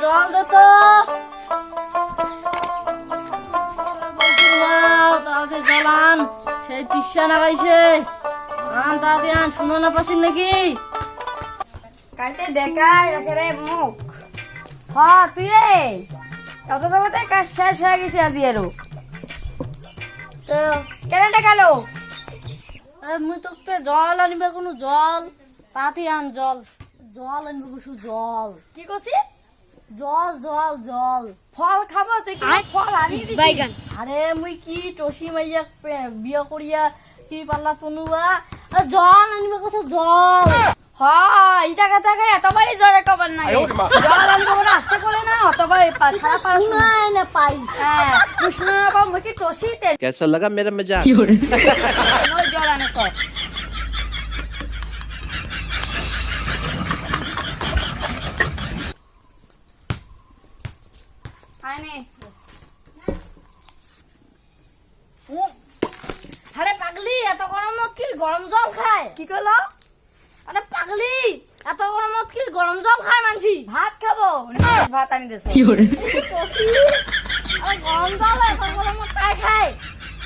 জল দে তো তাড়াতাড়ি জল আন, সেই তৃষ্ণা লাগাইছে। আন তাড়াতাড়ি আন, শুনো না পাচ্ছিস নাকি? কাইতে দেখাই রে মুখ। তুই এত জগতে কাজ শেষ হয়ে গেছে আজ এরও তো কেন দেখালো? মুই তোকে জল আনিবে, কোনো জল তাড়াতাড়ি আন, জল জল আনবে, কিছু জল। কি করছি? জল জল জল। ফল খাবো? তুই কি ফল আনি দিছি? আরে মুই কি টসি মাইয়া বিয়া করিয়া কি পাল্লা তনুয়া, জল আনিবে কত জল। ইটা কথা খাই এতবারই জ্বরে কবার নাই। জল আনবো বলে আসতে বলে না, অতবার সারা পারা শুনাই না পাই। হ্যাঁ মুই শুনে না পাবো মুই কি টসিতে कैसा लगा मेरा मजाक? নই জল আনে সব। আনে আরে পাগলি, এত গরমত কি গরম জল খায়? কি করলো? আরে পাগলি, এত গরমত কি গরম জল খায় মানছি? ভাত খাবো? ভাত আনি দেছো। টসি আরে গরম জল এত গরমত খায় খায়?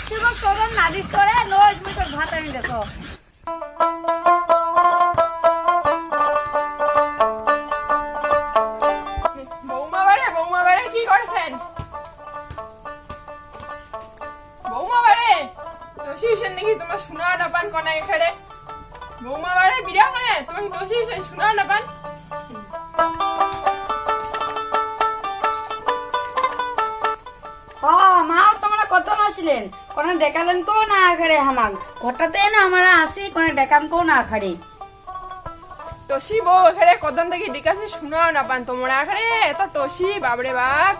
তুই মোক চোদন নাদিস করে নইস মুই তোর ভাত আনি দেছো। বৌমা বাড়ে কি করেছেন? বৌমা বাড়ে টসি হইছেন নাকি? তোমার শোনা না পান কনে খেড়ে? বৌমা বাড়ে বিড়া করে তোমাকে টসি হইছেন, শোনা না পান? মাও তোমরা কত আসলেন, কোন দেখালেন তো না আখারে হামাক ঘরটাতে না আমরা আসি, কোন দেখান তো না আখারে। টসি বউ এখানে কদম থেকে ডিকাছে, শোনা না পান তোমরা এখানে এত টসি? বাবরে বাপ,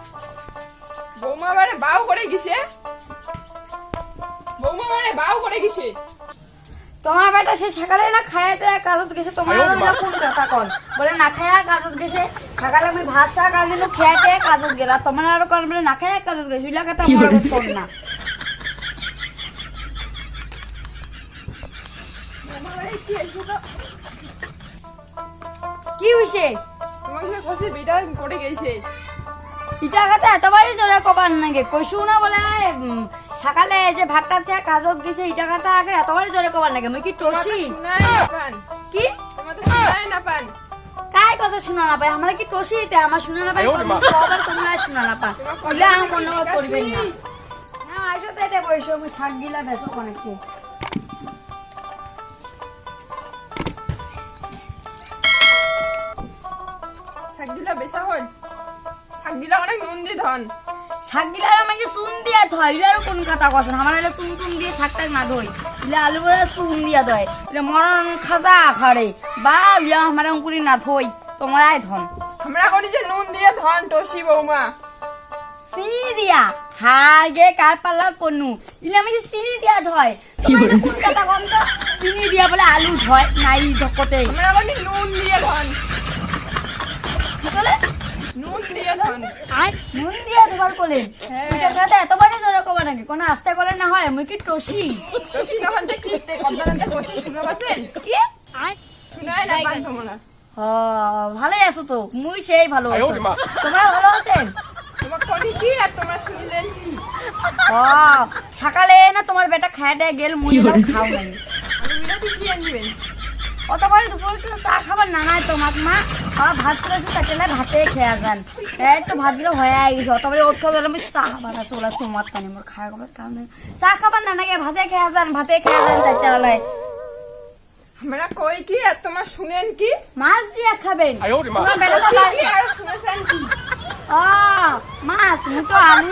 বৌমা বাড়ে বাউ করে গেছে। বৌমা বাড়ে বাউ করে গেছে। তোমার বেটা সে সকালে না খায়াতে কাজত গেছে, তোমার ওইটা কোন কথা কন? বলে না খায়া কাজত গেছে, সকালে আমি ভাত শাক আনিলো খেয়াতে কাজত গেলা, তোমার আরো কন বলে না খায়া কাজত গেছে, ওইলা কথা আমার কোন না। বৌমা বাড়ে কি হয়েছে তো? কি হইছে? তোমাকে কষে বিটা করে গেছে। ইটা কথা এতবারই জোরে কবার নাকি কইছু না? বলে সকালে যে ভাতটা খেয়া কাজত গেছে, ইটা কথা আগে এতবারই জোরে কবার নাকি? মুই কি টসি? শোনায় না পান? কি তোমার তো শোনায় না পান? কাই কথা শোনা না পাই? আমরা কি টসিতে আমার শোনা না পাই? কবার তোমরা শোনা না পা? ওইলা আমার মনে করবেন না। না আইসো তো এটা বইসো, মুই শাক গিলা বেসো অনেককে। শাকদিলা বেচা হল? শাকদিলা অনেক নুন দিয়ে ধন। শাক গিলা আর আমাকে চুন দিয়া ধয়, ইলা আর কোন কথা কছেন? আমার হলে চুন টুন দিয়ে শাকটাক না ধই, ইলা আলু বলে চুন দিয়া ধয়, ইলা মরণ খাজা খাড়ে বা ইলা আমার অঙ্কুরি না ধই, তোমরাই ধন। আমরা করি যে নুন দিয়ে ধন টসি বৌমা। চিনি দিয়া হাগে কার পাল্লার পন্নু, ইলা আমি চিনি দিয়া ধয়, তোমার এটা কোন কথা কন তো? চিনি দিয়া বলে আলু ধয় নাই ধকতে। আমরা করি নুন দিয়ে ধন। কি বলে? নুন দিয়ে ধন। নুন দিয়া ধোবার কোলে? হ্যাঁ। এটা কথা এতবারই জোরে কবা নাকি? কোন আস্তে করে না হয়? মুই কি টসি? টসি নখন যে কিতে কদরান্তে কষি শুনা পাছেন? কি শুনায় না পান তোমরা? ভালোই আছো তো? মুই সেই ভালো আছো। তোমরা ভালো আছেন? তোমার করি কি আর তোমরা শুনিলেন কি? সকালে না তোমার বেটা খায় দেয় গেল, মুই এলাম খাও নাই। আমি মিলাদি কি আনবেন? অতবারই দুপুর তো চা খাবার না নাই তোমার মা? ভাত চলে এসে তাকেলে ভাতে খেয়া যান। এই তো ভাতগুলো হয়ে গেছে, অতবারই ওর খাওয়া আমি চা বানাচ্ছি, ওলা তোমার টানি মোর খাওয়া খাবার কারণ চা খাবার না নাকি ভাতে খেয়া যান, ভাতে খেয়া যান চারটা বেলায়। আমরা কই কি আর তোমরা শুনেন কি? মাছ দিয়ে খাবেন তোমার বেটা তো টসি কি আর শুনেছেন কি? মাছ মুই তো আলু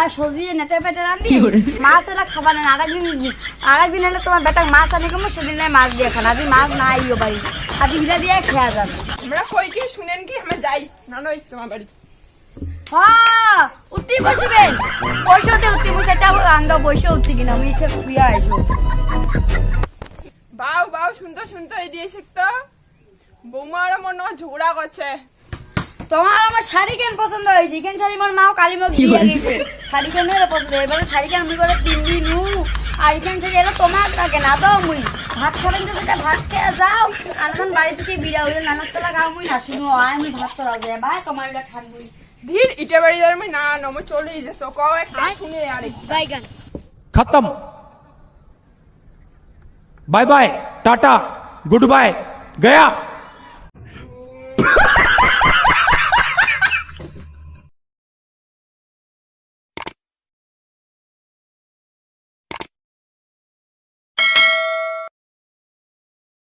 আর সজিয়ে নেটে পেটে রান্ধি, মাছ এলা খাবার না। আরেকদিন এলে তোমার বেটা মাছ আনি কমো, সেদিন মাছ দিয়ে খান। আজি মাছ নাই ও বাড়ি, আজি হিলা দিয়ে খেয়া যাবে। আমরা কই কি শুনেন কি? আমরা যাই না নই তোমার বাড়ি। উত্তি বসিবেন, পয়সাতে উত্তি বসে আন্দা বসে উত্তি কিনা মুই খেয়ে খুঁয়া আইসো। বাউ বাউ শুনতো শুনতো এই দিয়ে শিখতো বৌমা আর মনে হয় ঝগড়া করছে। তোমার আমার শাড়ি কেন পছন্দ হয়েছে? এখানে শাড়ি আমার মাও কালিমক দিয়ে গেছে, শাড়ি কেন পছন্দ? এবারে শাড়ি কেন মুই করে পিন্দি নু, আর এখানে শাড়ি এলো তোমার থাকে না তো মুই ভাত খাবেন তো সেটা ভাত খেয়ে যাও আর এখন বাড়ি থেকে বিড়া হইলো নানক সালা গাও মুই না শুনো আমি ভাত চড়াও যায় ভাই তোমার এটা থাকবই ধীর ইটে বাড়ি দার মই না নমো চলে যেছো কও একটা শুনে আরে বাইগান खत्म bye bye tata good bye गया